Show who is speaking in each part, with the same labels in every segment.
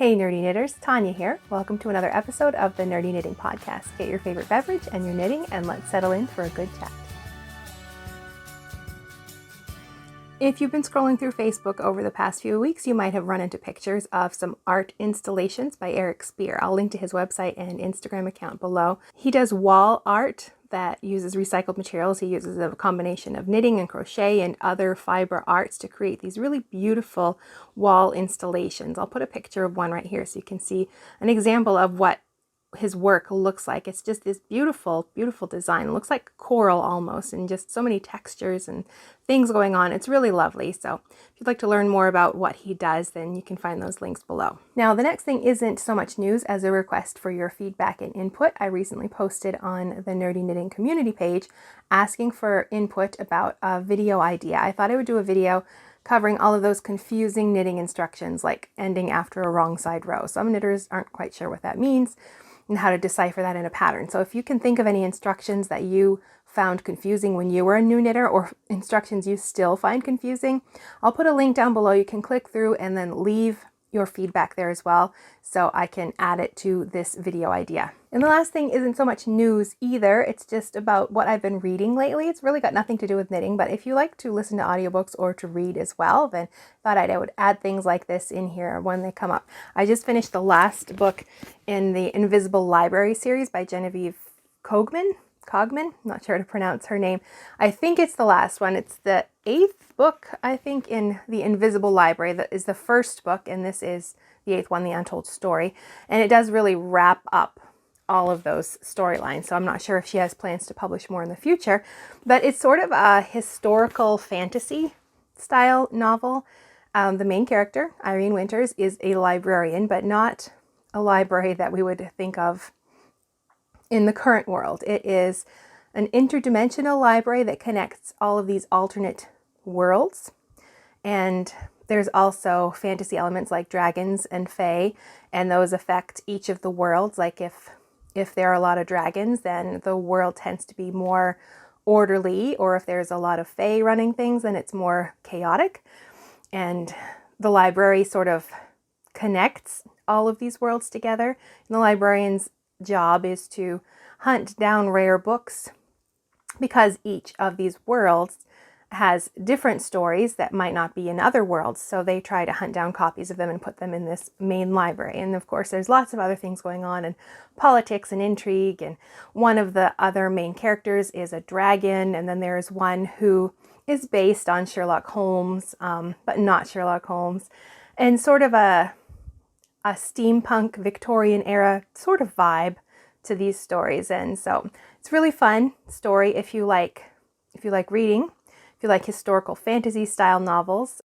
Speaker 1: Hey nerdy knitters, Tanya here. Welcome to another episode of the Nerdy Knitting Podcast. Get your favorite beverage and your knitting and let's settle in for a good chat. If you've been scrolling through Facebook over the past few weeks, you might have run into pictures of some art installations by Eric Spear. I'll link to his website and Instagram account below. He does wall art that uses recycled materials. He uses a combination of knitting and crochet and other fiber arts to create these really beautiful wall installations. I'll put a picture of one right here so you can see an example of what his work looks like. It's just this beautiful, beautiful design. It looks like coral almost, and just so many textures and things going on. It's really lovely. So if you'd like to learn more about what he does, then you can find those links below. Now, the next thing isn't so much news as a request for your feedback and input. I recently posted on the Nerdy Knitting community page asking for input about a video idea. I thought I would do a video covering all of those confusing knitting instructions, like ending after a wrong side row. Some knitters aren't quite sure what that means and how to decipher that in a pattern. So if you can think of any instructions that you found confusing when you were a new knitter, or instructions you still find confusing, I'll put a link down below. You can click through and then leave your feedback there as well, so I can add it to this video idea. And the last thing isn't so much news either. It's just about what I've been reading lately. It's really got nothing to do with knitting, but if you like to listen to audiobooks or to read as well, then I thought I would add things like this in here when they come up. I just finished the last book in the Invisible Library series by Genevieve Cogman, not sure how to pronounce her name. I think it's the last one. It's the 8th book, I think, in the Invisible Library. That is the first book, and this is the 8th one, The Untold Story. And it does really wrap up all of those storylines. So I'm not sure if she has plans to publish more in the future, but it's sort of a historical fantasy style novel. The main character, Irene Winters, is a librarian, but not a library that we would think of in the current world. It is an interdimensional library that connects all of these alternate worlds. And there's also fantasy elements like dragons and fae, and those affect each of the worlds. Like if there are a lot of dragons, then the world tends to be more orderly, or if there's a lot of fae running things, then it's more chaotic. And the library sort of connects all of these worlds together. And the librarian's job is to hunt down rare books, because each of these worlds has different stories that might not be in other worlds. So they try to hunt down copies of them and put them in this main library. And of course, there's lots of other things going on, and politics and intrigue. And one of the other main characters is a dragon. And then there's one who is based on Sherlock Holmes, but not Sherlock Holmes, and sort of a steampunk Victorian era sort of vibe to these stories. And so it's a really fun story if you like reading, if you like historical fantasy style novels.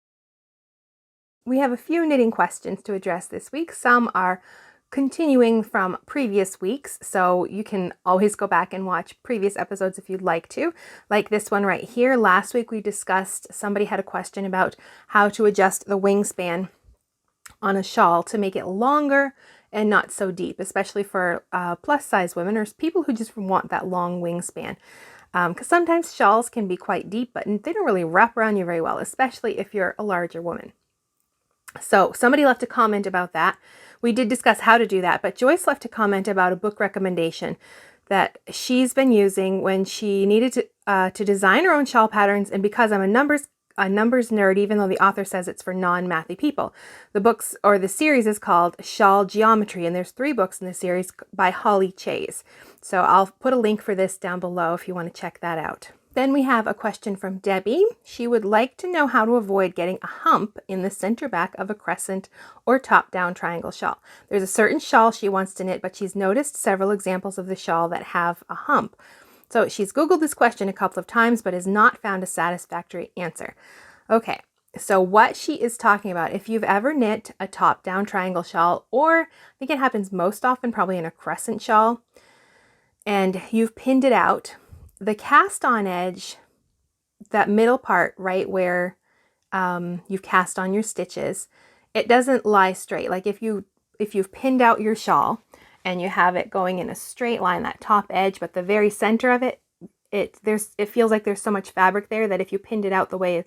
Speaker 1: We have a few knitting questions to address this week. Some are continuing from previous weeks, so you can always go back and watch previous episodes if you'd like to. Like this one right here. Last week we discussed, somebody had a question about how to adjust the wingspan on a shawl to make it longer and not so deep, especially for plus size women or people who just want that long wingspan. Because sometimes shawls can be quite deep, but they don't really wrap around you very well, especially if you're a larger woman. So somebody left a comment about that. We did discuss how to do that, but Joyce left a comment about a book recommendation that she's been using when she needed to design her own shawl patterns. And because I'm a numbers nerd, even though the author says it's for non-mathy people. The books, or the series, is called Shawl Geometry, and there's 3 books in the series by Holly Chase. So I'll put a link for this down below if you want to check that out. Then we have a question from Debbie. She would like to know how to avoid getting a hump in the center back of a crescent or top-down triangle shawl. There's a certain shawl she wants to knit, but she's noticed several examples of the shawl that have a hump. So she's Googled this question a couple of times, but has not found a satisfactory answer. Okay, so what she is talking about, if you've ever knit a top-down triangle shawl, or I think it happens most often probably in a crescent shawl, and you've pinned it out, the cast-on edge, that middle part right where you've cast on your stitches, it doesn't lie straight. Like if you've pinned out your shawl, and you have it going in a straight line, that top edge, but the very center of it, it feels like there's so much fabric there that if you pinned it out the way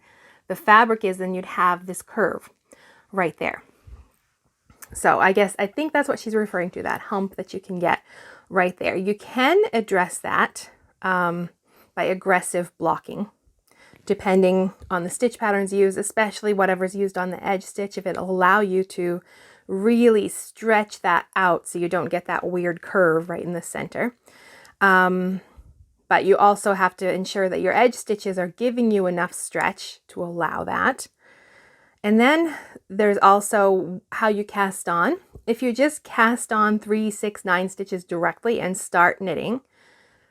Speaker 1: the fabric is, then you'd have this curve right there. So I think that's what she's referring to, that hump that you can get right there. You can address that by aggressive blocking, depending on the stitch patterns used, especially whatever's used on the edge stitch. If it'll allow you to really stretch that out so you don't get that weird curve right in the center. But you also have to ensure that your edge stitches are giving you enough stretch to allow that. And then there's also how you cast on. If you just cast on 3, 6, 9 stitches directly and start knitting,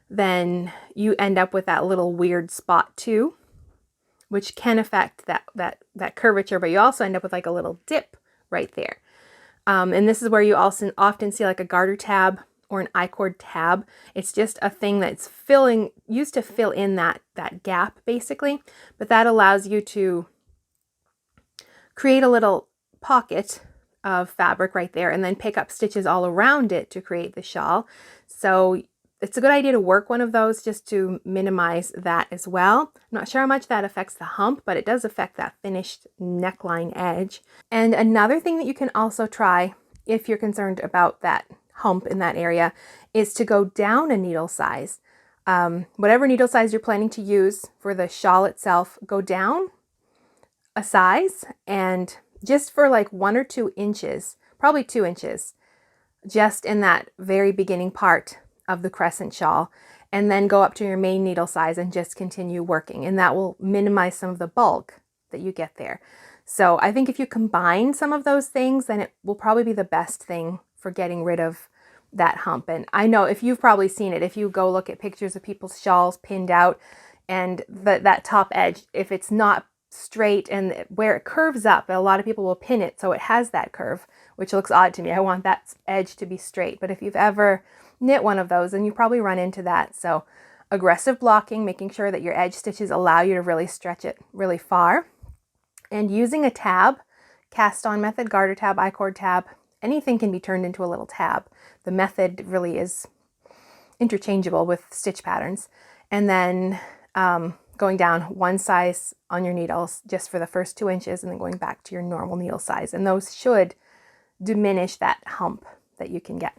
Speaker 1: then you end up with that little weird spot too, which can affect that curvature, but you also end up with like a little dip right there. And this is where you also often see like a garter tab or an I-cord tab. It's just a thing that's used to fill in that gap basically, but that allows you to create a little pocket of fabric right there and then pick up stitches all around it to create the shawl. So it's a good idea to work one of those just to minimize that as well. I'm not sure how much that affects the hump, but it does affect that finished neckline edge. And another thing that you can also try if you're concerned about that hump in that area is to go down a needle size. Whatever needle size you're planning to use for the shawl itself, go down a size and just for like 1 or 2 inches, probably 2 inches, just in that very beginning part of the crescent shawl, and then go up to your main needle size and just continue working, and that will minimize some of the bulk that you get there. So I think if you combine some of those things, then it will probably be the best thing for getting rid of that hump. And I know if you've probably seen it, if you go look at pictures of people's shawls pinned out and that top edge, if it's not straight and where it curves up, a lot of people will pin it so it has that curve, which looks odd to me. I want that edge to be straight, but if you've ever knit one of those, then you probably run into that. So aggressive blocking, making sure that your edge stitches allow you to really stretch it really far, and using a tab, cast on method, garter tab, I-cord tab, anything can be turned into a little tab. The method really is interchangeable with stitch patterns. And then going down 1 size on your needles just for the first 2 inches, and then going back to your normal needle size. And those should diminish that hump that you can get.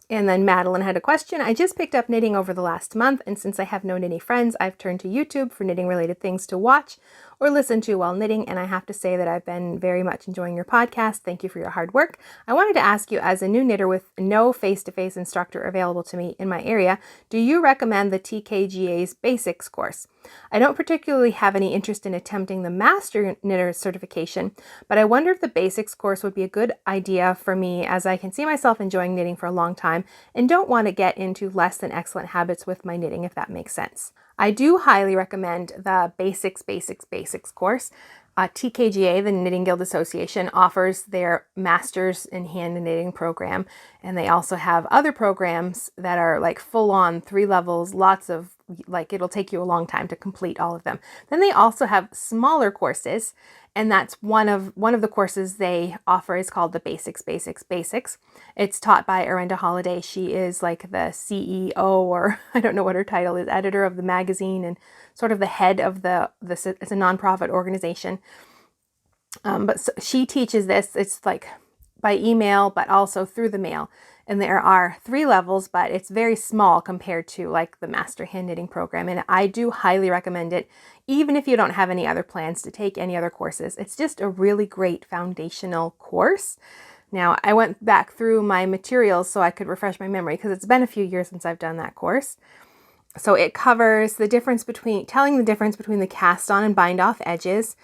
Speaker 1: And then Madeline had a question. I just picked up knitting over the last month, and since I have no knitting friends, I've turned to YouTube for knitting related things to watch or listen to while knitting, and I have to say that I've been very much enjoying your podcast. Thank you for your hard work. I wanted to ask you, as a new knitter with no face-to-face instructor available to me in my area, do you recommend the TKGA's Basics course? I don't particularly have any interest in attempting the Master Knitter certification, but I wonder if the Basics course would be a good idea for me, as I can see myself enjoying knitting for a long time and don't want to get into less than excellent habits with my knitting, if that makes sense. I do highly recommend the Basics course. TKGA, the Knitting Guild Association, offers their Masters in Hand Knitting program, and they also have other programs that are like full on 3 levels, lots of, like, it'll take you a long time to complete all of them. Then they also have smaller courses, and that's one of the courses they offer is called the Basics. It's taught by Arenda Holiday. She is like the CEO, or I don't know what her title is, editor of the magazine and sort of the head of it's a nonprofit organization. But so she teaches this. It's like by email, but also through the mail. And there are 3 levels, but it's very small compared to like the Master Hand Knitting program. And I do highly recommend it, even if you don't have any other plans to take any other courses. It's just a really great foundational course. Now, I went back through my materials so I could refresh my memory, because it's been a few years since I've done that course. So it covers telling the difference between the cast on and bind off edges,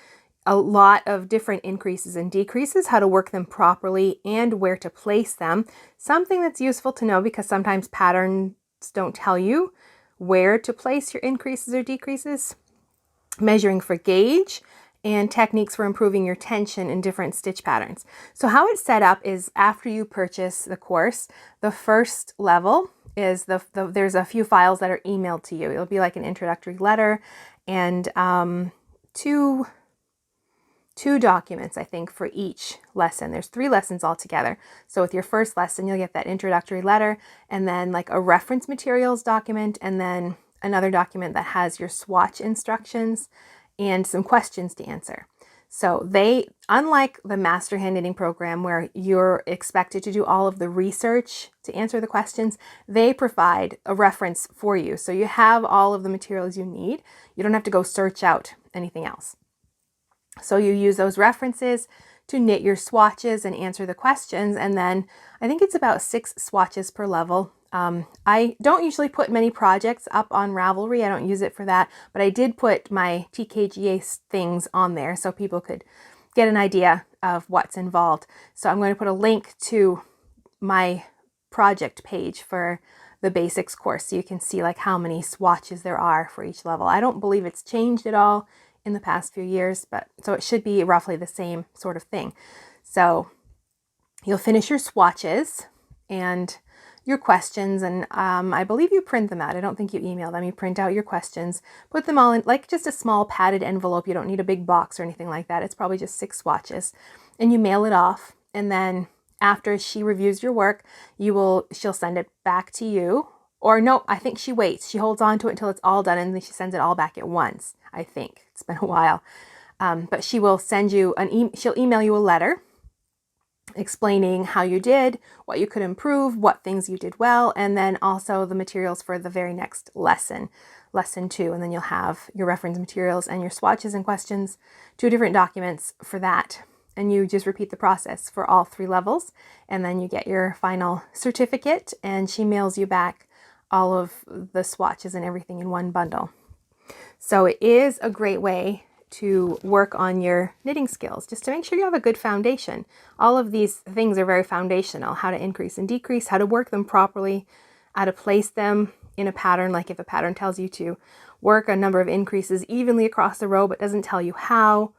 Speaker 1: a lot of different increases and decreases, how to work them properly, and where to place them. Something that's useful to know, because sometimes patterns don't tell you where to place your increases or decreases. Measuring for gauge, and techniques for improving your tension in different stitch patterns. So how it's set up is, after you purchase the course, the first level is there's a few files that are emailed to you. It'll be like an introductory letter and two documents, I think, for each lesson. There's 3 lessons altogether. So with your first lesson, you'll get that introductory letter, and then like a reference materials document, and then another document that has your swatch instructions and some questions to answer. So they, unlike the Master Hand Knitting program where you're expected to do all of the research to answer the questions, they provide a reference for you. So you have all of the materials you need. You don't have to go search out anything else. So you use those references to knit your swatches and answer the questions. And then I think it's about 6 swatches per level. I don't usually put many projects up on Ravelry. I don't use it for that, but I did put my TKGA things on there so people could get an idea of what's involved. So I'm going to put a link to my project page for the basics course so you can see like how many swatches there are for each level. I don't believe it's changed at all in the past few years, but so it should be roughly the same sort of thing. So you'll finish your swatches and your questions, and I believe you print them out. I don't think you email them. You print out your questions, put them all in like just a small padded envelope. You don't need a big box or anything like that. It's probably just 6 swatches, and you mail it off. And then after she reviews your work, she'll send it back to you. Or no, I think she waits. She holds on to it until it's all done, and then she sends it all back at once. I think it's been a while, but she will send you she'll email you a letter explaining how you did, what you could improve, what things you did well, and then also the materials for the very next lesson, lesson 2. And then you'll have your reference materials and your swatches and questions, 2 different documents for that. And you just repeat the process for all 3 levels. And then you get your final certificate, and she mails you back all of the swatches and everything in one bundle. So it is a great way to work on your knitting skills, just to make sure you have a good foundation. All of these things are very foundational: how to increase and decrease, how to work them properly, how to place them in a pattern. Like if a pattern tells you to work a number of increases evenly across the row but doesn't tell you how,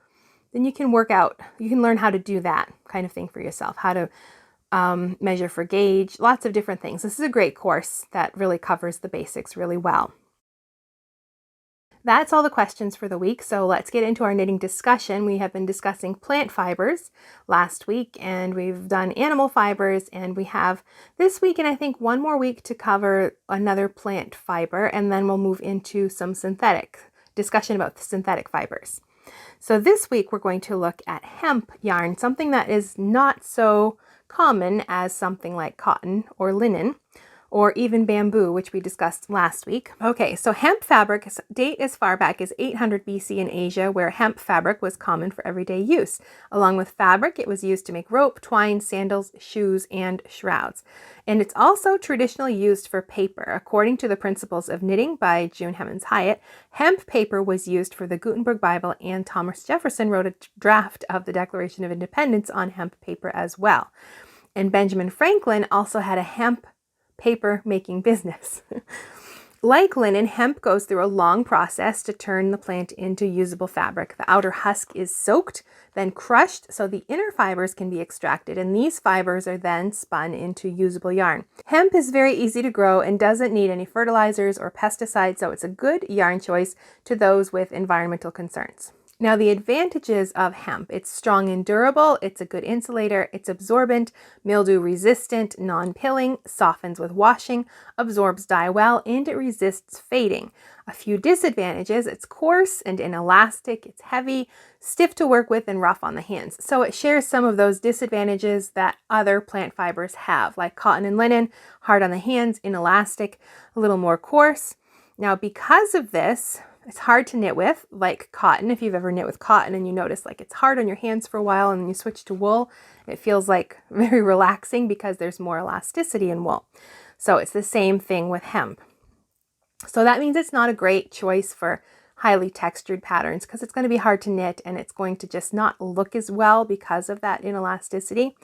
Speaker 1: then you can learn how to do that kind of thing for yourself, how to measure for gauge, lots of different things. This is a great course that really covers the basics really well. That's all the questions for the week, so let's get into our knitting discussion. We have been discussing plant fibers last week, and we've done animal fibers, and we have this week and I think one more week to cover another plant fiber, and then we'll move into some discussion about synthetic fibers. So this week we're going to look at hemp yarn, something that is not so common as something like cotton or linen, or even bamboo, which we discussed last week. Okay, so hemp fabric date as far back as 800 BC in Asia, where hemp fabric was common for everyday use. Along with fabric, it was used to make rope, twine, sandals, shoes, and shrouds. And it's also traditionally used for paper. According to the Principles of Knitting by June Hemmons Hyatt, hemp paper was used for the Gutenberg Bible, and Thomas Jefferson wrote a draft of the Declaration of Independence on hemp paper as well. And Benjamin Franklin also had a hemp paper making business. Like linen, hemp goes through a long process to turn the plant into usable fabric. The outer husk is soaked, then crushed so the inner fibers can be extracted, and these fibers are then spun into usable yarn. Hemp is very easy to grow and doesn't need any fertilizers or pesticides, so it's a good yarn choice to those with environmental concerns. Now, the advantages of hemp: it's strong and durable, it's a good insulator, it's absorbent, mildew resistant, non-pilling, softens with washing, absorbs dye well, and it resists fading. A few disadvantages: it's coarse and inelastic, it's heavy, stiff to work with, and rough on the hands. So it shares some of those disadvantages that other plant fibers have, like cotton and linen: hard on the hands, inelastic, a little more coarse. Now, because of this, it's hard to knit with, like cotton. If you've ever knit with cotton and you notice like it's hard on your hands for a while and then you switch to wool, it feels like very relaxing because there's more elasticity in wool. So it's the same thing with hemp. So that means it's not a great choice for highly textured patterns because it's going to be hard to knit and it's going to just not look as well because of that inelasticity.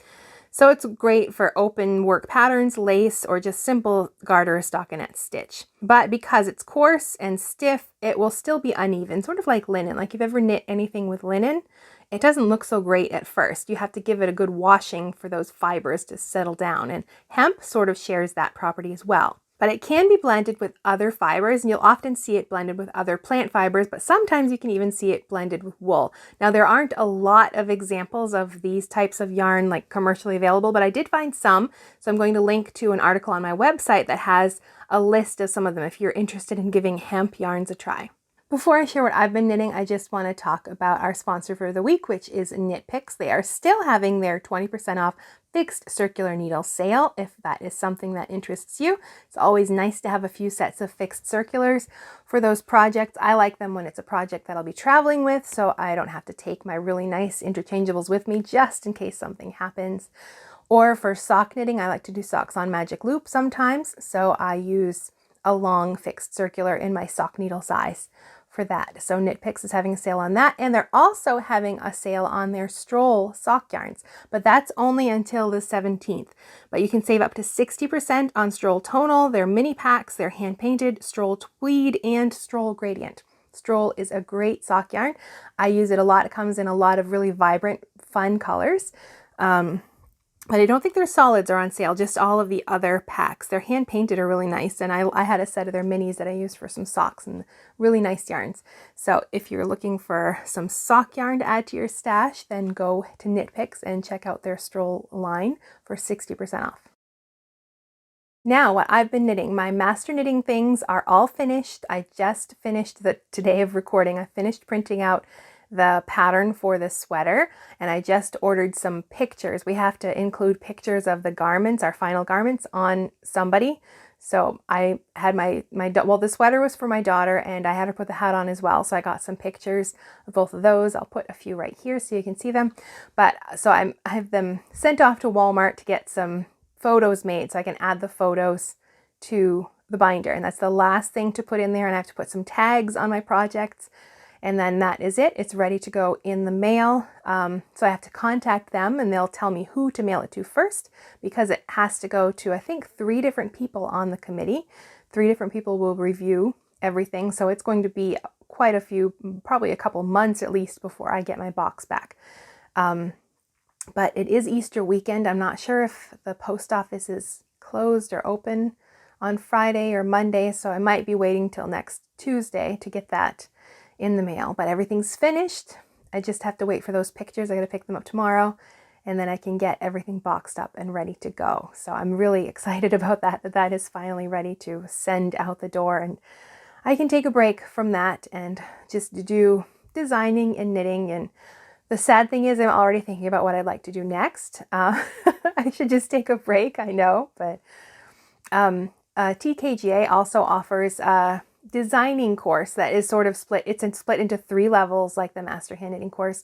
Speaker 1: So it's great for open work patterns, lace, or just simple garter or stockinette stitch. But because it's coarse and stiff, it will still be uneven, sort of like linen. Like if you've ever knit anything with linen, it doesn't look so great at first. You have to give it a good washing for those fibers to settle down, and hemp sort of shares that property as well. But it can be blended with other fibers, and you'll often see it blended with other plant fibers, but sometimes you can even see it blended with wool. Now, there aren't a lot of examples of these types of yarn like commercially available, but I did find some. So I'm going to link to an article on my website that has a list of some of them if you're interested in giving hemp yarns a try. Before I share what I've been knitting, I just want to talk about our sponsor for the week, which is Knit Picks. They are still having their 20% off fixed circular needle sale, if that is something that interests you. It's always nice to have a few sets of fixed circulars for those projects. I like them when it's a project that I'll be traveling with, so I don't have to take my really nice interchangeables with me just in case something happens. Or for sock knitting, I like to do socks on magic loop sometimes, so I use a long fixed circular in my sock needle size for that. So Knit Picks is having a sale on that, and they're also having a sale on their Stroll sock yarns, but that's only until the 17th. But you can save up to 60% on Stroll Tonal, their mini packs, their hand painted, Stroll Tweed, and Stroll Gradient. Stroll is a great sock yarn. I use it a lot. It comes in a lot of really vibrant, fun colors. But I don't think their solids are on sale, just all of the other packs. Their hand painted are really nice, and I had a set of their minis that I used for some socks, and really nice yarns. So if you're looking for some sock yarn to add to your stash, then go to Knit Picks and check out their Stroll line for 60% off. Now, what I've been knitting, my master knitting things are all finished. I just finished today of recording. I finished printing out the pattern for the sweater, and I just ordered some pictures. We have to include pictures of the garments, our final garments, on somebody. So I had well, the sweater was for my daughter, and I had her put the hat on as well. So I got some pictures of both of those. I'll put a few right here so you can see them. But so I have them sent off to Walmart to get some photos made so I can add the photos to the binder. And that's the last thing to put in there. And I have to put some tags on my projects. And then that is it. It's ready to go in the mail. So I have to contact them, and they'll tell me who to mail it to first, because it has to go to, I think, 3 different people on the committee. 3 different people will review everything. So it's going to be quite a few, probably a couple months at least, before I get my box back. But it is Easter weekend. I'm not sure if the post office is closed or open on Friday or Monday. So I might be waiting till next Tuesday to get that in the mail, but everything's finished. I just have to wait for those pictures. I got to pick them up tomorrow, and then I can get everything boxed up and ready to go. So I'm really excited about that is finally ready to send out the door, and I can take a break from that and just do designing and knitting. And the sad thing is I'm already thinking about what I'd like to do next. I should just take a break, I know, but TKGA also offers designing course that is sort of split. It's split into 3 levels, like the Master Hand Knitting course.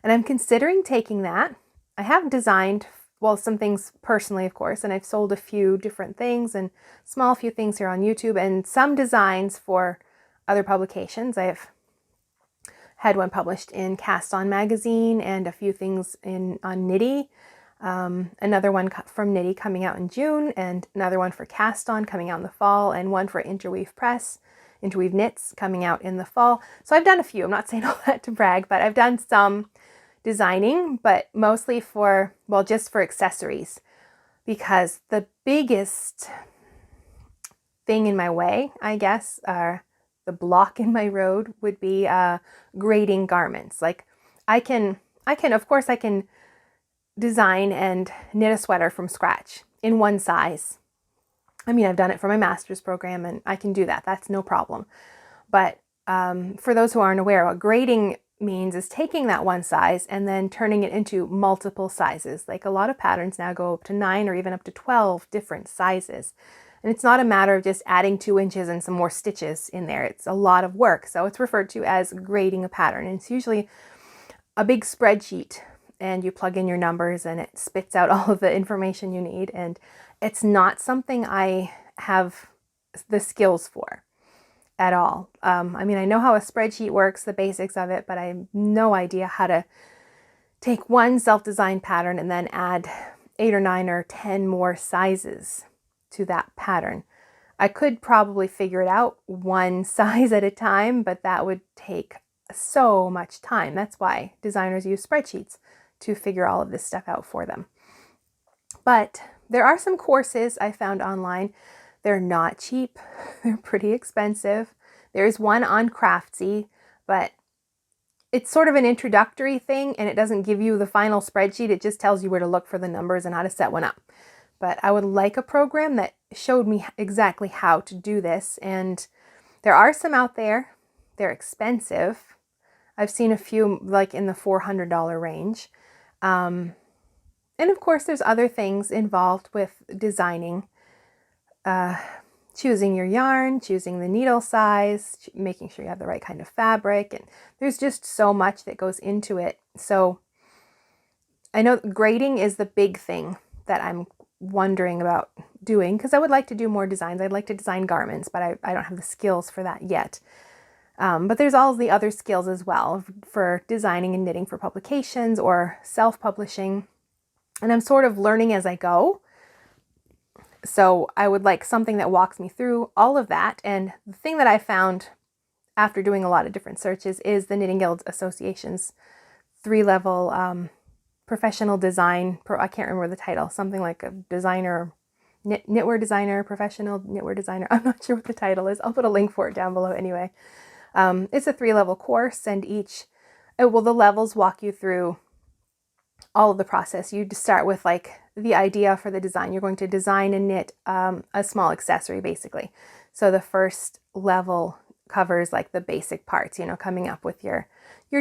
Speaker 1: And I'm considering taking that. I have designed, well, some things personally, of course, and I've sold a few different things and small few things here on YouTube, and some designs for other publications. I've had one published in Cast On magazine and a few things on Knitty. Another one from Knitty coming out in June, and another one for Cast On coming out in the fall, and one for Interweave Press, Interweave Knits, coming out in the fall. So I've done a few. I'm not saying all that to brag, but I've done some designing, but mostly for, well, just for accessories, because the biggest thing in my way, I guess, the block in my road would be grading garments. Like I can design and knit a sweater from scratch in one size. I mean, I've done it for my master's program, and I can do that. That's no problem. But for those who aren't aware, what grading means is taking that one size and then turning it into multiple sizes. Like a lot of patterns now go up to 9 or even up to 12 different sizes. And it's not a matter of just adding 2 inches and some more stitches in there. It's a lot of work. So it's referred to as grading a pattern. And it's usually a big spreadsheet, and you plug in your numbers and it spits out all of the information you need. And it's not something I have the skills for at all. I mean, I know how a spreadsheet works, the basics of it, but I have no idea how to take one self-designed pattern and then add 8 or 9 or 10 more sizes to that pattern. I could probably figure it out one size at a time, but that would take so much time. That's why designers use spreadsheets, to figure all of this stuff out for them. But there are some courses I found online. They're not cheap. They're pretty expensive. There's one on Craftsy, but it's sort of an introductory thing, and it doesn't give you the final spreadsheet. It just tells you where to look for the numbers and how to set one up. But I would like a program that showed me exactly how to do this. And there are some out there. they're expensive. I've seen a few like in the $400 range. And of course, there's other things involved with designing, choosing your yarn, choosing the needle size, making sure you have the right kind of fabric. And there's just so much that goes into it. So I know grading is the big thing that I'm wondering about doing, because I would like to do more designs. I'd like to design garments, but I don't have the skills for that yet. But there's all the other skills as well for designing and knitting for publications or self-publishing. And I'm sort of learning as I go. So I would like something that walks me through all of that. And the thing that I found after doing a lot of different searches is the Knitting Guild Association's 3-level professional design. I can't remember the title, something like a designer, knitwear designer, professional knitwear designer. I'm not sure what the title is. I'll put a link for it down below anyway. It's a 3-level course, and the levels walk you through all of the process. You start with like the idea for the design. You're going to design and knit a small accessory, basically. So the first level covers like the basic parts, coming up with your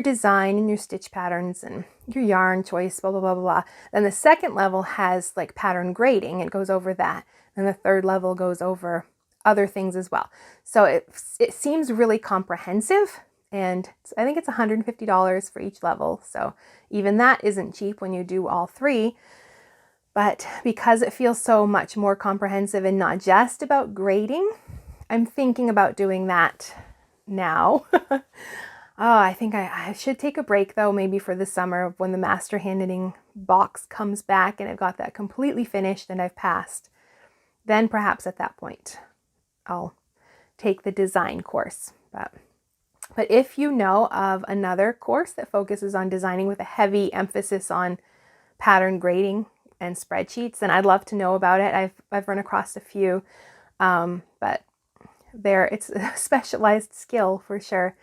Speaker 1: design and your stitch patterns and your yarn choice, blah, blah, blah, blah. Then the second level has like pattern grading. It goes over that. And the third level goes over other things as well. So it seems really comprehensive, and I think it's $150 for each level. So even that isn't cheap when you do all 3. But because it feels so much more comprehensive and not just about grading, I'm thinking about doing that now. Oh, I think I should take a break though, maybe for the summer when the Master Hand Knitting box comes back and I've got that completely finished and I've passed. Then perhaps at that point I'll take the design course. But if you know of another course that focuses on designing with a heavy emphasis on pattern grading and spreadsheets, then I'd love to know about it. I've run across a few, but it's a specialized skill for sure.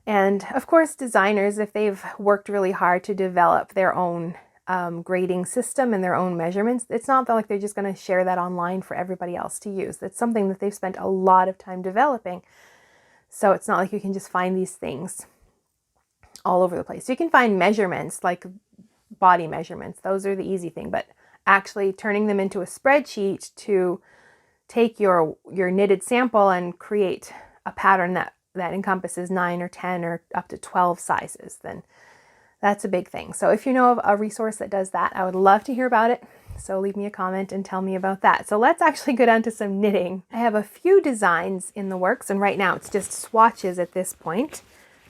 Speaker 1: And of course, designers, if they've worked really hard to develop their own grading system and their own measurements, it's not like they're just going to share that online for everybody else to use. That's something that they've spent a lot of time developing. So it's not like you can just find these things all over the place. You can find measurements like body measurements. Those are the easy thing, but actually turning them into a spreadsheet to take your knitted sample and create a pattern that encompasses 9 or 10 or up to 12 sizes, then that's a big thing. So if you know of a resource that does that, I would love to hear about it. So leave me a comment and tell me about that. So let's actually go down to some knitting. I have a few designs in the works, and right now it's just swatches at this point.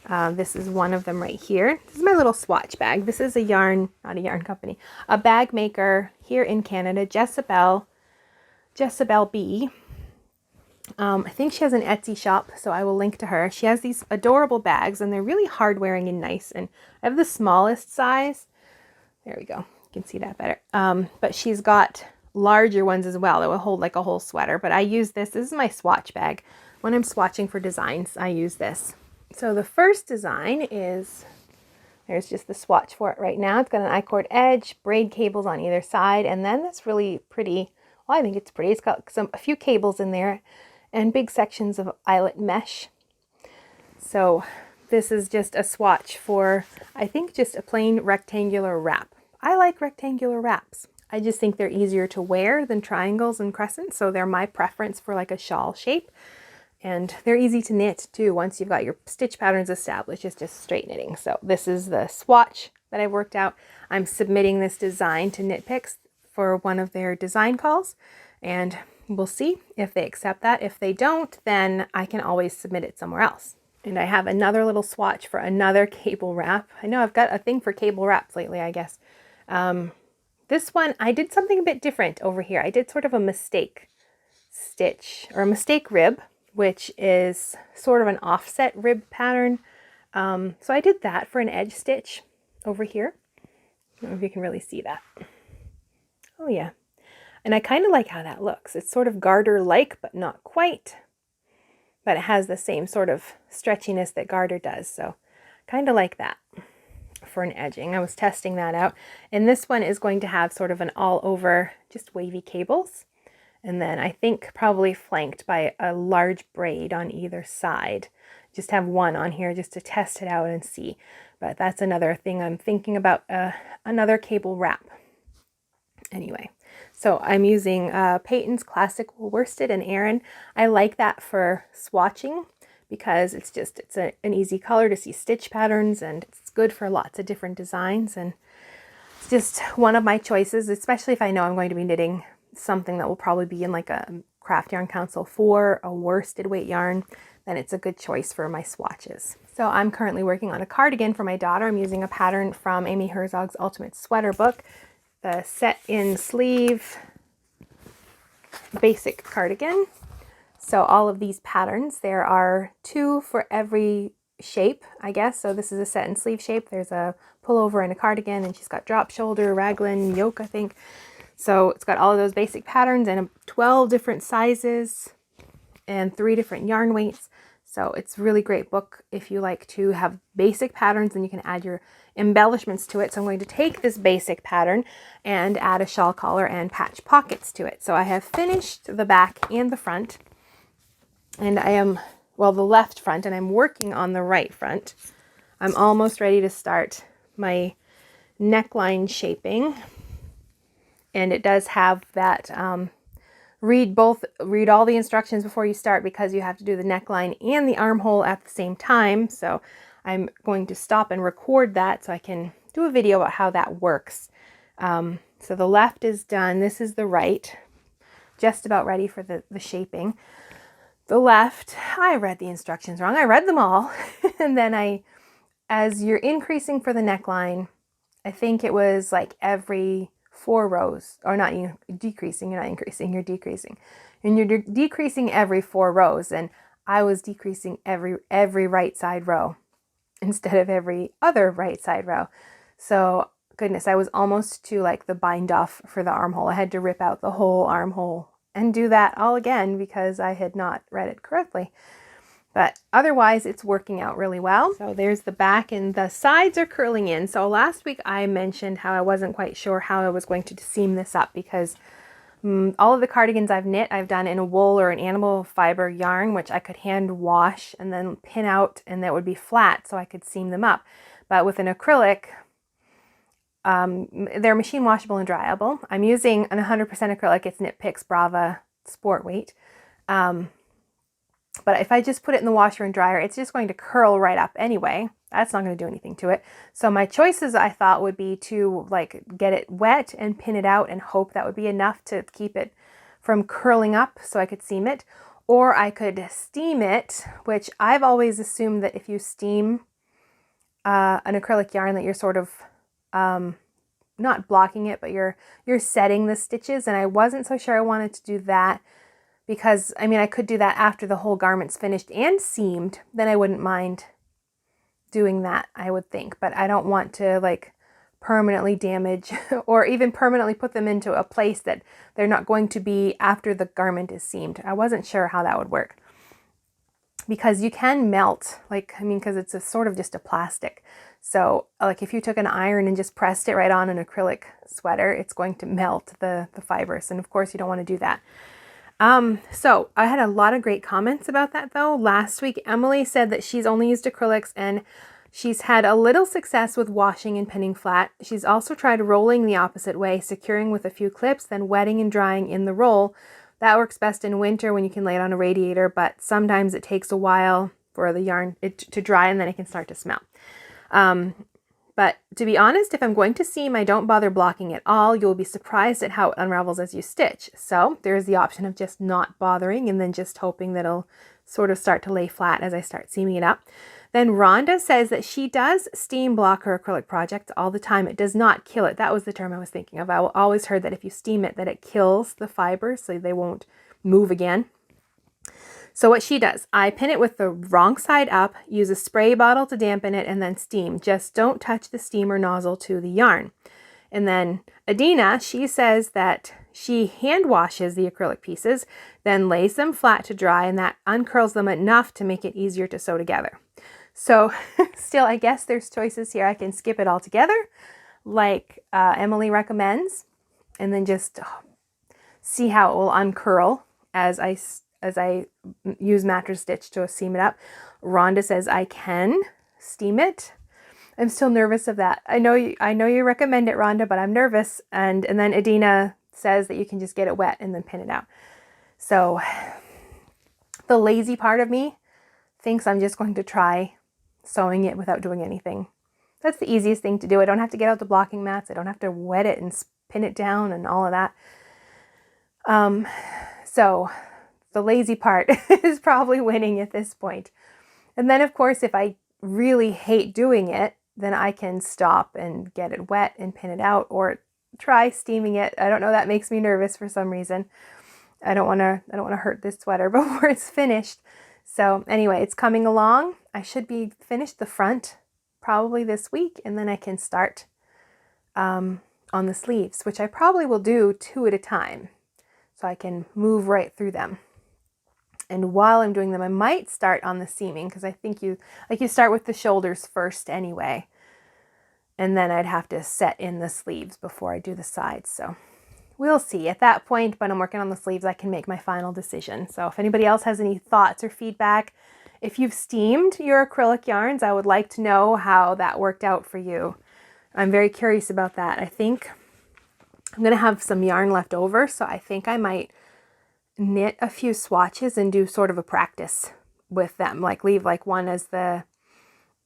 Speaker 1: This is one of them right here. This is my little swatch bag. This is not a yarn company, a bag maker here in Canada, JesabelleB. I think she has an Etsy shop, so I will link to her. She has these adorable bags, and they're really hard wearing and nice. And I have the smallest size. There we go. You can see that better. But she's got larger ones as well that will hold like a whole sweater. But I use this. This is my swatch bag. When I'm swatching for designs, I use this. So the first design is, there's just the swatch for it right now. It's got an I-cord edge, braid cables on either side, and then this really pretty, well, I think it's pretty. It's got a few cables in there and big sections of eyelet mesh. So this is just a swatch for, I think, just a plain rectangular wrap. I like rectangular wraps. I just think they're easier to wear than triangles and crescents, so they're my preference for like a shawl shape. And they're easy to knit too once you've got your stitch patterns established. It's just straight knitting. So this is the swatch that I worked out. I'm submitting this design to Knit Picks for one of their design calls, and we'll see if they accept that. If they don't, then I can always submit it somewhere else. And I have another little swatch for another cable wrap. I know I've got a thing for cable wraps lately, I guess. This one, I did something a bit different over here. I did sort of a mistake stitch, or a mistake rib, which is sort of an offset rib pattern. So I did that for an edge stitch over here. I don't know if you can really see that. Oh yeah. And I kind of like how that looks. It's sort of garter-like, but not quite. But it has the same sort of stretchiness that garter does. So kind of like that for an edging. I was testing that out. And this one is going to have sort of an all-over, just wavy cables. And then I think probably flanked by a large braid on either side. Just have one on here just to test it out and see. But that's another thing I'm thinking about, another cable wrap. Anyway, so I'm using Patons Classic Wool Worsted and Aran. I like that for swatching because it's an easy color to see stitch patterns, and it's good for lots of different designs. And it's just one of my choices, especially if I know I'm going to be knitting something that will probably be in like a Craft Yarn Council 4, a worsted weight yarn, then it's a good choice for my swatches. So I'm currently working on a cardigan for my daughter. I'm using a pattern from Amy Herzog's Ultimate Sweater book, the set in sleeve basic cardigan. So all of these patterns, there are 2 for every shape, I guess. So this is a set in sleeve shape. There's a pullover and a cardigan, and she's got drop shoulder, raglan, yoke, I think. So it's got all of those basic patterns and 12 different sizes and 3 different yarn weights. So it's a really great book if you like to have basic patterns, and you can add your embellishments to it. So I'm going to take this basic pattern and add a shawl collar and patch pockets to it. So I have finished the back and the front, and I am, well, the left front, and I'm working on the right front. I'm almost ready to start my neckline shaping, and it does have that read all the instructions before you start, because you have to do the neckline and the armhole at the same time. So I'm going to stop and record that so I can do a video about how that works. So the left is done. This is the right, just about ready for the shaping. The left, I read the instructions wrong. I read them all. And then as you're increasing for the neckline, I think it was like every 4 rows, or not, you decreasing, you're not increasing, you're decreasing. And you're decreasing every 4 rows. And I was decreasing every right side row instead of every other right side row. So goodness, I was almost to like the bind off for the armhole. I had to rip out the whole armhole and do that all again because I had not read it correctly. But otherwise, it's working out really well. So there's the back, and the sides are curling in. So last week I mentioned how I wasn't quite sure how I was going to seam this up, because all of the cardigans I've knit, I've done in a wool or an animal fiber yarn, which I could hand wash and then pin out, and that would be flat so I could seam them up. But with an acrylic, they're machine washable and dryable. I'm using an 100% acrylic. It's Knit Picks Brava Sport Weight. But if I just put it in the washer and dryer, it's just going to curl right up anyway. That's not going to do anything to it. So my choices, I thought, would be to like get it wet and pin it out and hope that would be enough to keep it from curling up so I could seam it. Or I could steam it, which I've always assumed that if you steam an acrylic yarn, that you're sort of not blocking it, but you're setting the stitches. And I wasn't so sure I wanted to do that, because I mean, I could do that after the whole garment's finished and seamed, then I wouldn't mind doing that, I would think. But I don't want to like permanently damage or even permanently put them into a place that they're not going to be after the garment is seamed. I wasn't sure how that would work, because you can melt, like, I mean, because it's a sort of just a plastic. So like if you took an iron and just pressed it right on an acrylic sweater, it's going to melt the fibers. And of course you don't want to do that. So I had a lot of great comments about that though. Last week, Emily said that she's only used acrylics and she's had a little success with washing and pinning flat. She's also tried rolling the opposite way, securing with a few clips, then wetting and drying in the roll. That works best in winter when you can lay it on a radiator, but sometimes it takes a while for the yarn to dry and then it can start to smell. But to be honest, if I'm going to seam, I don't bother blocking at all. You'll be surprised at how it unravels as you stitch. So there's the option of just not bothering and then just hoping that it'll sort of start to lay flat as I start seaming it up. Then Rhonda says that she does steam block her acrylic projects all the time. It does not kill it. That was the term I was thinking of. I always heard that if you steam it, that it kills the fibers so they won't move again. So what she does, I pin it with the wrong side up, use a spray bottle to dampen it, and then steam. Just don't touch the steamer nozzle to the yarn. And then Adina, she says that she hand washes the acrylic pieces, then lays them flat to dry, and that uncurls them enough to make it easier to sew together. So still, I guess there's choices here. I can skip it all together, like Emily recommends, and then just see how it will uncurl as I use mattress stitch to seam it up. Rhonda says I can steam it. I'm still nervous of that. I know you recommend it, Rhonda, but I'm nervous. And then Adina says that you can just get it wet and then pin it out. So the lazy part of me thinks I'm just going to try sewing it without doing anything. That's the easiest thing to do. I don't have to get out the blocking mats. I don't have to wet it and pin it down and all of that. So the lazy part is probably winning at this point. And then of course, if I really hate doing it, then I can stop and get it wet and pin it out, or try steaming it. I don't know, that makes me nervous for some reason. I don't want to hurt this sweater before it's finished. So anyway, it's coming along. I should be finished the front probably this week, and then I can start on the sleeves, which I probably will do 2 at a time, so I can move right through them. And while I'm doing them, I might start on the seaming, because I think you start with the shoulders first anyway, and then I'd have to set in the sleeves before I do the sides. So we'll see. At that point, when I'm working on the sleeves, I can make my final decision. So if anybody else has any thoughts or feedback, if you've steamed your acrylic yarns, I would like to know how that worked out for you. I'm very curious about that. I think I'm going to have some yarn left over, so I think I might knit a few swatches and do sort of a practice with them, like leave like one as the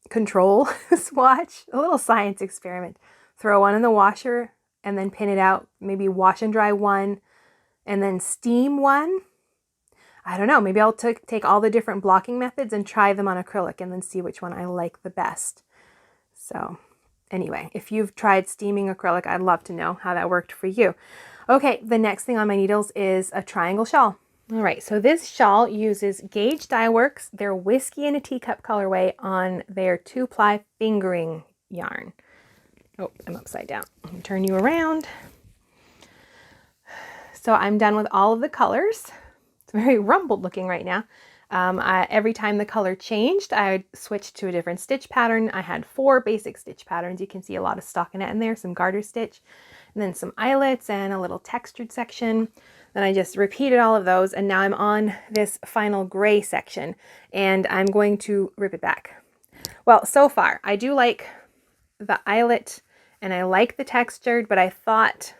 Speaker 1: control swatch, a little science experiment. Throw one in the washer and then pin it out, maybe wash and dry one and then steam one. I don't know, maybe I'll take all the different blocking methods and try them on acrylic and then see which one I like the best. So anyway, if you've tried steaming acrylic, I'd love to know how that worked for you. Okay, the next thing on my needles is a triangle shawl. All right, so this shawl uses Gauge Dye Works, their Whiskey in a Teacup colorway on their 2-ply fingering yarn. Oh, I'm upside down. Let me turn you around. So I'm done with all of the colors. It's very rumpled looking right now. Every time the color changed, I switched to a different stitch pattern. I had 4 basic stitch patterns. You can see a lot of stockinette in there, some garter stitch, and then some eyelets and a little textured section. Then I just repeated all of those, and now I'm on this final gray section, and I'm going to rip it back. Well, so far, I do like the eyelet, and I like the textured, but I thought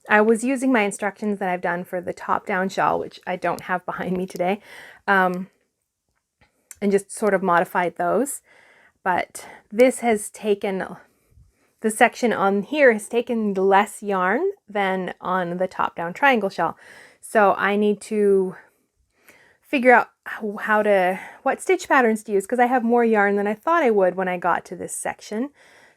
Speaker 1: I was using my instructions that I've done for the top-down shawl, which I don't have behind me today, and just sort of modified those. But this has taken, the section on here has taken less yarn than on the top-down triangle shawl. So I need to figure out what stitch patterns to use, because I have more yarn than I thought I would when I got to this section.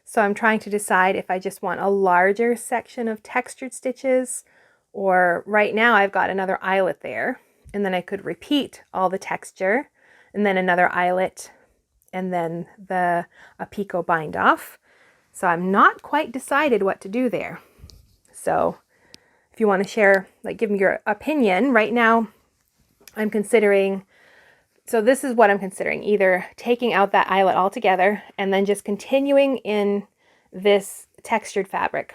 Speaker 1: So I'm trying to decide if I just want a larger section of textured stitches, or right now I've got another eyelet there, and then I could repeat all the texture and then another eyelet and then a picot bind off. So I'm not quite decided what to do there. So if you want to share, like give me your opinion right now, I'm considering, so this is what I'm considering, either taking out that eyelet altogether and then just continuing in this textured fabric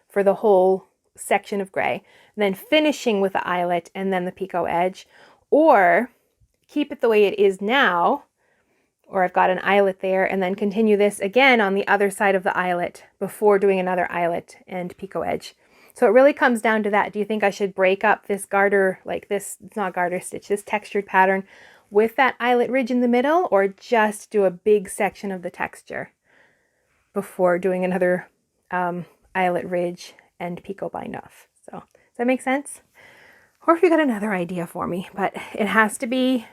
Speaker 1: for the whole section of gray, and then finishing with the eyelet and then the picot edge, or keep it the way it is now, or I've got an eyelet there, and then continue this again on the other side of the eyelet before doing another eyelet and picot edge. So it really comes down to that. Do you think I should break up this garter, like this, it's not garter stitch, this textured pattern with that eyelet ridge in the middle, or just do a big section of the texture before doing another eyelet ridge and picot bind off? So does that make sense? Or if you got another idea for me, but it has to be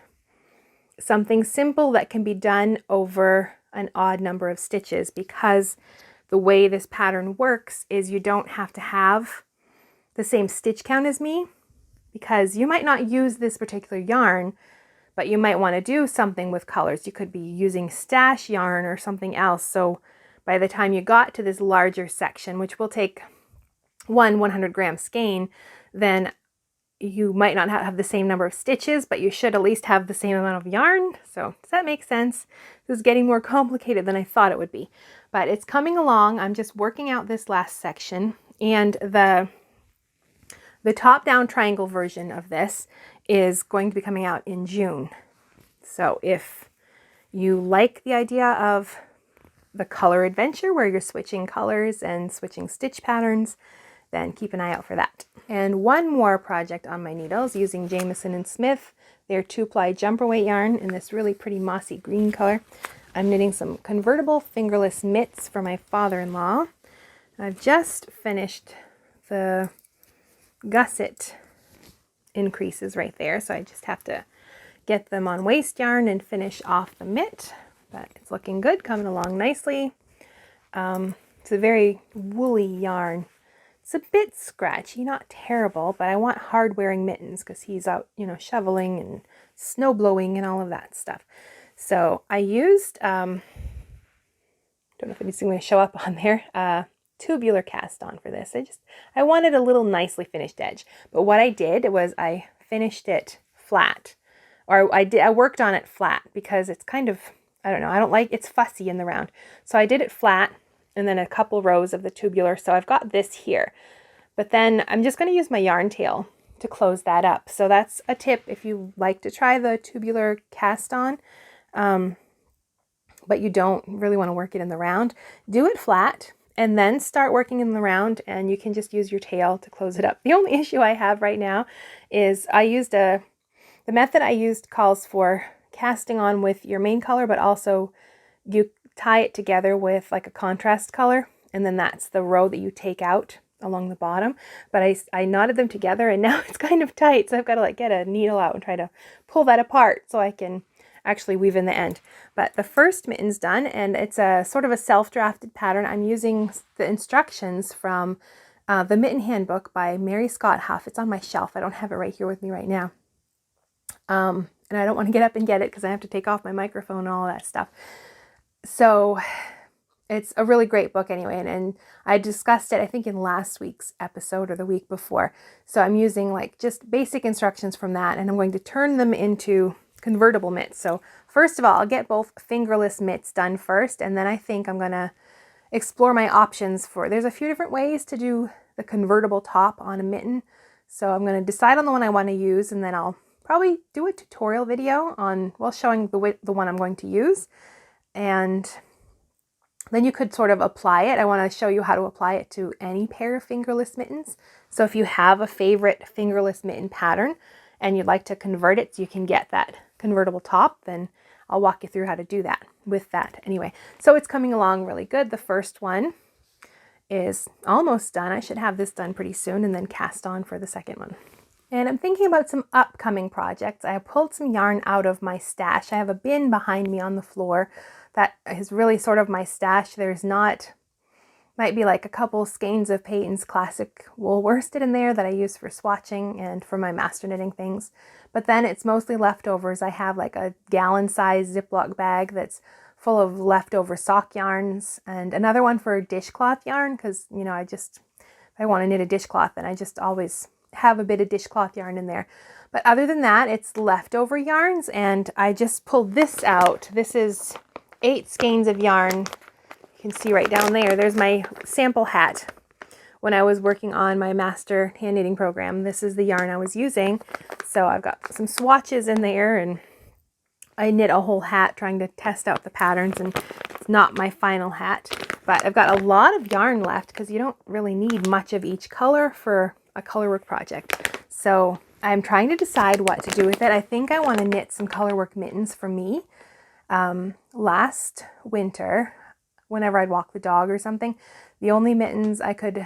Speaker 1: something simple that can be done over an odd number of stitches, because the way this pattern works is you don't have to have the same stitch count as me, because you might not use this particular yarn, but you might want to do something with colors. You could be using stash yarn or something else. So by the time you got to this larger section, which will take one 100-gram skein, then you might not have the same number of stitches, but you should at least have the same amount of yarn. So does that make sense? This is getting more complicated than I thought it would be, but it's coming along. I'm just working out this last section, and the The top-down triangle version of this is going to be coming out in June. So if you like the idea of the color adventure where you're switching colors and switching stitch patterns, then keep an eye out for that. And one more project on my needles using Jamieson and Smith, their 2-ply jumper weight yarn in this really pretty mossy green color. I'm knitting some convertible fingerless mitts for my father-in-law. I've just finished the gusset increases right there, so I just have to get them on waste yarn and finish off the mitt, but it's looking good, coming along nicely. It's a very woolly yarn. It's a bit scratchy, not terrible, but I want hard wearing Mittens because he's out, you know, shoveling and snow blowing and all of that stuff. So I used, don't know if it's going to show up on there, tubular cast on for this. I wanted a little nicely finished edge, but what I did was I finished it flat, or I worked on it flat because it's kind of, I don't know, it's fussy in the round. So I did it flat and then a couple rows of the tubular. So I've got this here, but then I'm just going to use my yarn tail to close that up. So that's a tip if you like to try the tubular cast on, but you don't really want to work it in the round. Do it flat and then start working in the round, and you can just use your tail to close it up. The only issue I have right now is the method I used calls for casting on with your main color, but also you tie it together with like a contrast color, and then that's the row that you take out along the bottom. But I knotted them together and now it's kind of tight, so I've got to like get a needle out and try to pull that apart so I can actually weave in the end. But the first mitten's done, and it's a sort of a self-drafted pattern. I'm using the instructions from the Mitten Handbook by Mary Scott Huff. It's on my shelf. I don't have it right here with me right now. And I don't want to get up and get it because I have to take off my microphone and all that stuff. So it's a really great book anyway, and I discussed it, I think, in last week's episode or the week before. So I'm using like just basic instructions from that, and I'm going to turn them into convertible mitts. So first of all, I'll get both fingerless mitts done first, and then I think I'm going to explore my options for, there's a few different ways to do the convertible top on a mitten. So I'm going to decide on the one I want to use, and then I'll probably do a tutorial video on, well, showing the one I'm going to use. And then you could sort of apply it. I want to show you how to apply it to any pair of fingerless mittens. So if you have a favorite fingerless mitten pattern and you'd like to convert it so you can get that convertible top, then I'll walk you through how to do that with that anyway. So it's coming along really good. The first one is almost done. I should have this done pretty soon and then cast on for the second one. And I'm thinking about some upcoming projects. I pulled some yarn out of my stash. I have a bin behind me on the floor that is really sort of my stash. There's might be like a couple skeins of Patons classic wool worsted in there that I use for swatching and for my master knitting things. But then it's mostly leftovers. I have like a gallon-sized Ziploc bag that's full of leftover sock yarns, and another one for dishcloth yarn because, you know, if I want to knit a dishcloth, then I just always have a bit of dishcloth yarn in there. But other than that, it's leftover yarns, and I just pulled this out. This is 8 skeins of yarn. You can see right down there. There's my sample hat. When I was working on my master hand knitting program, this is the yarn I was using. So I've got some swatches in there, and I knit a whole hat trying to test out the patterns, and it's not my final hat. But I've got a lot of yarn left because you don't really need much of each color for a colorwork project. So I'm trying to decide what to do with it. I think I want to knit some colorwork mittens for me. Last winter, whenever I'd walk the dog or something, the only mittens I could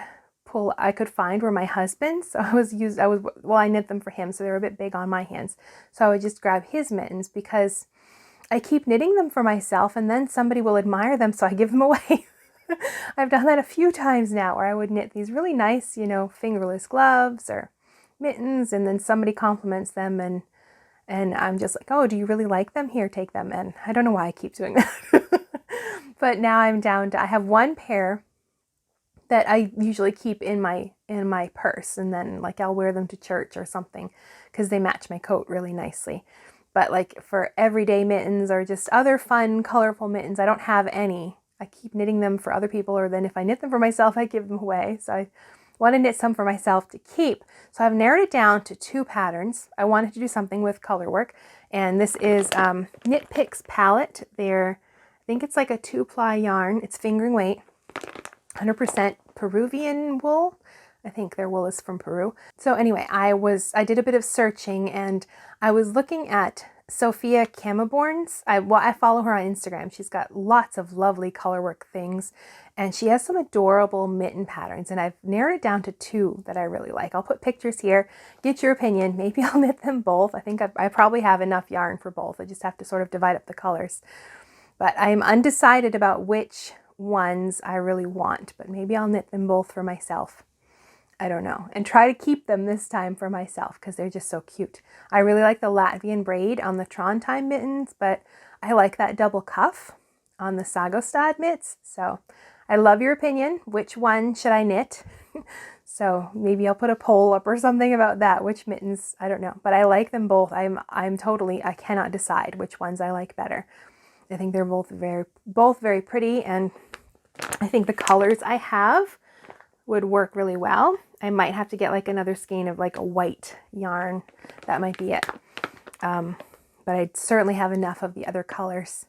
Speaker 1: find were my husband's. So I knit them for him, so they're a bit big on my hands. So I would just grab his mittens because I keep knitting them for myself and then somebody will admire them, so I give them away. I've done that a few times now where I would knit these really nice, you know, fingerless gloves or mittens, and then somebody compliments them, and I'm just like, oh, do you really like them? Here, take them. And I don't know why I keep doing that. But now I'm down to, I have one pair that I usually keep in my purse, and then like I'll wear them to church or something because they match my coat really nicely. But like for everyday mittens or just other fun, colorful mittens, I don't have any. I keep knitting them for other people, or then if I knit them for myself, I give them away. So want to knit some for myself to keep. So I've narrowed it down to 2 patterns. I wanted to do something with color work, and this is Knit Picks palette. I think it's like a 2-ply yarn. It's fingering weight, 100% Peruvian wool. I think their wool is from Peru. So anyway, I did a bit of searching, and I was looking at Sophia Camaborn's. I follow her on Instagram. She's got lots of lovely colorwork things, and she has some adorable mitten patterns, and I've narrowed it down to 2 that I really like. I'll put pictures here, get your opinion. Maybe I'll knit them both. I think I probably have enough yarn for both. I just have to sort of divide up the colors. But I'm undecided about which ones I really want, but maybe I'll knit them both for myself. I don't know, and try to keep them this time for myself because they're just so cute. I really like the Latvian braid on the Trondheim mittens, but I like that double cuff on the Sagostad mitts. So I love your opinion. Which one should I knit? So maybe I'll put a poll up or something about that. Which mittens, I don't know, but I like them both. I cannot decide which ones I like better. I think they're both very pretty, and I think the colors I have would work really well. I might have to get like another skein of like a white yarn. That might be it. But I certainly have enough of the other colors.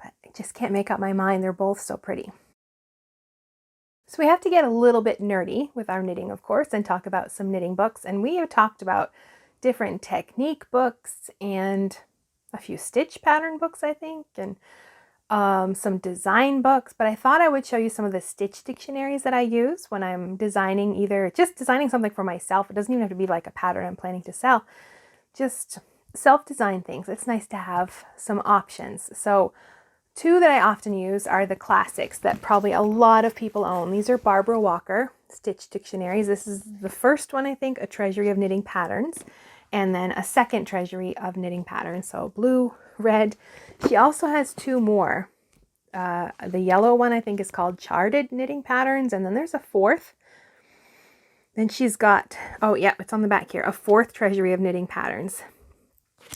Speaker 1: But I just can't make up my mind. They're both so pretty. So we have to get a little bit nerdy with our knitting, of course, and talk about some knitting books. And we have talked about different technique books and a few stitch pattern books, I think, and some design books, but I thought I would show you some of the stitch dictionaries that I use when I'm designing, either just designing something for myself. It doesn't even have to be like a pattern I'm planning to sell, just self-design things. It's nice to have some options. So 2 that I often use are the classics that probably a lot of people own. These are Barbara Walker stitch dictionaries. This is the first one, I think, A Treasury of Knitting Patterns, and then a second treasury of knitting patterns. So blue, red. She also has 2 more. The yellow one I think is called Charted Knitting Patterns, and then there's a 4th. Then she's got, oh yeah, it's on the back here, a 4th treasury of knitting patterns.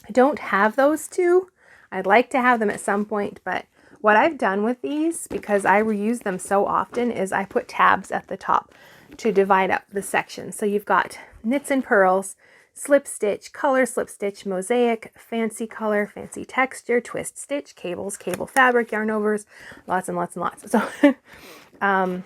Speaker 1: I don't have those 2. I'd like to have them at some point, but what I've done with these, because I reuse them so often, is I put tabs at the top to divide up the sections. So you've got knits and purls, slip stitch, color slip stitch, mosaic, fancy color, fancy texture, twist stitch, cables, cable fabric, yarn overs, lots and lots and lots. So,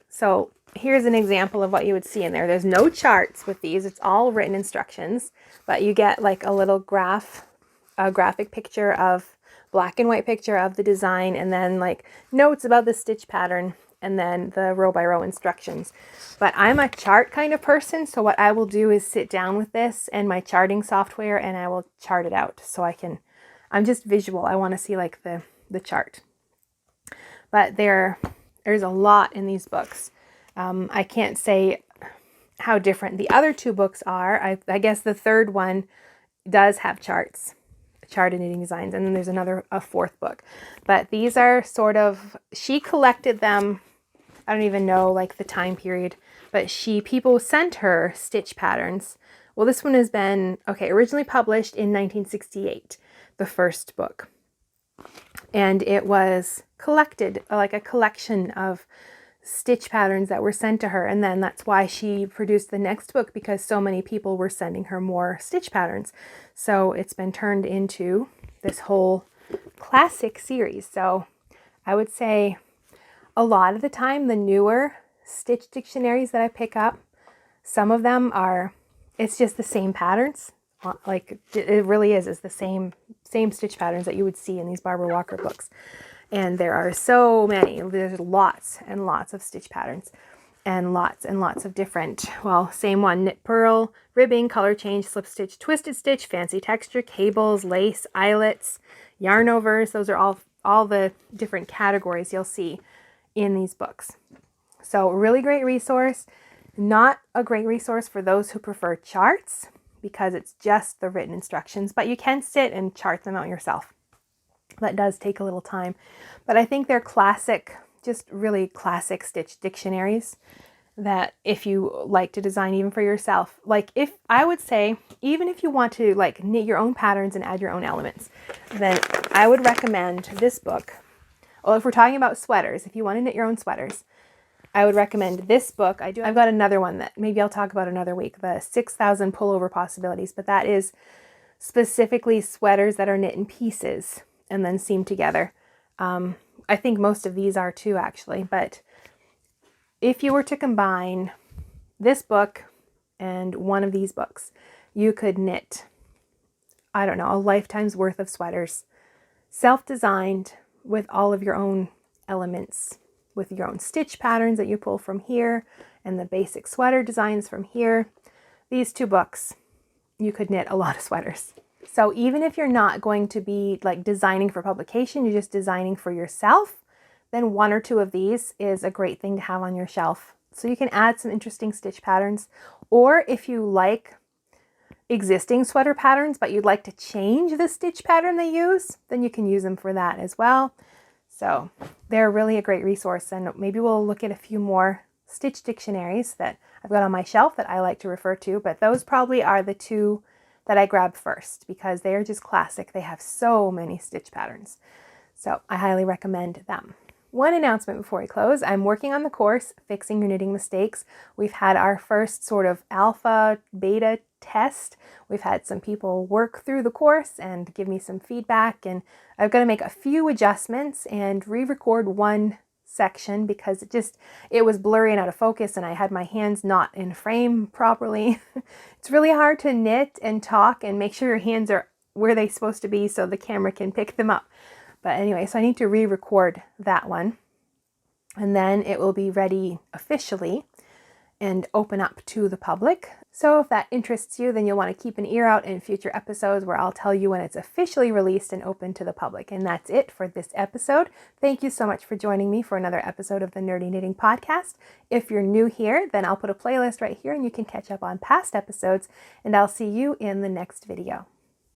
Speaker 1: so here's an example of what you would see in there. There's no charts with these. It's all written instructions, but you get like a little graphic picture of black and white picture of the design, and then like notes about the stitch pattern, and then the row by row instructions. But I'm a chart kind of person, so what I will do is sit down with this and my charting software, and I will chart it out so I'm just visual. I want to see like the chart. But there's a lot in these books. I can't say how different the other 2 books are. I guess the 3rd one does have charts, charted knitting designs, and then there's a 4th book. But these are sort of, she collected them, I don't even know like the time period, but people sent her stitch patterns. Well, this one has been, originally published in 1968, the first book. And it was collected, like a collection of stitch patterns that were sent to her. And then that's why she produced the next book, because so many people were sending her more stitch patterns. So it's been turned into this whole classic series. So I would say a lot of the time, the newer stitch dictionaries that I pick up, some of them it's just the same patterns. Like it really is the same stitch patterns that you would see in these Barbara Walker books. And there are so many. There's lots and lots of stitch patterns, and lots of different, same one, knit purl, ribbing, color change, slip stitch, twisted stitch, fancy texture, cables, lace, eyelets, yarn overs. Those are all the different categories you'll see in these books. So really great resource. Not a great resource for those who prefer charts, because it's just the written instructions, but you can sit and chart them out yourself. That does take a little time, but I think they're classic, just really classic stitch dictionaries that if you like to design even for yourself, like if I would say, even if you want to like knit your own patterns and add your own elements, then I would recommend this book. Well, if we're talking about sweaters, if you want to knit your own sweaters, I would recommend this book. I've got another one that maybe I'll talk about another week, the 6,000 Pullover Possibilities, but that is specifically sweaters that are knit in pieces and then seamed together. I think most of these are too, actually, but if you were to combine this book and one of these books, you could knit, I don't know, a lifetime's worth of sweaters, self-designed with all of your own elements, with your own stitch patterns that you pull from here and the basic sweater designs from here. These two books, you could knit a lot of sweaters. So even if you're not going to be like designing for publication, you're just designing for yourself, then one or two of these is a great thing to have on your shelf. So you can add some interesting stitch patterns, or if you like existing sweater patterns, but you'd like to change the stitch pattern they use, then you can use them for that as well. So they're really a great resource, and maybe we'll look at a few more stitch dictionaries that I've got on my shelf that I like to refer to, but those probably are the two that I grab first because they are just classic. They have so many stitch patterns. So I highly recommend them. One announcement before we close, I'm working on the course, Fixing Your Knitting Mistakes. We've had our first sort of alpha, beta test. We've had some people work through the course and give me some feedback, and I've got to make a few adjustments and re-record one section because it was blurry and out of focus and I had my hands not in frame properly. It's really hard to knit and talk and make sure your hands are where they're supposed to be so the camera can pick them up. But anyway, so I need to re-record that one, and then it will be ready officially and open up to the public. So if that interests you, then you'll want to keep an ear out in future episodes where I'll tell you when it's officially released and open to the public. And that's it for this episode. Thank you so much for joining me for another episode of the Nerdy Knitting Podcast. If you're new here, then I'll put a playlist right here and you can catch up on past episodes, and I'll see you in the next video.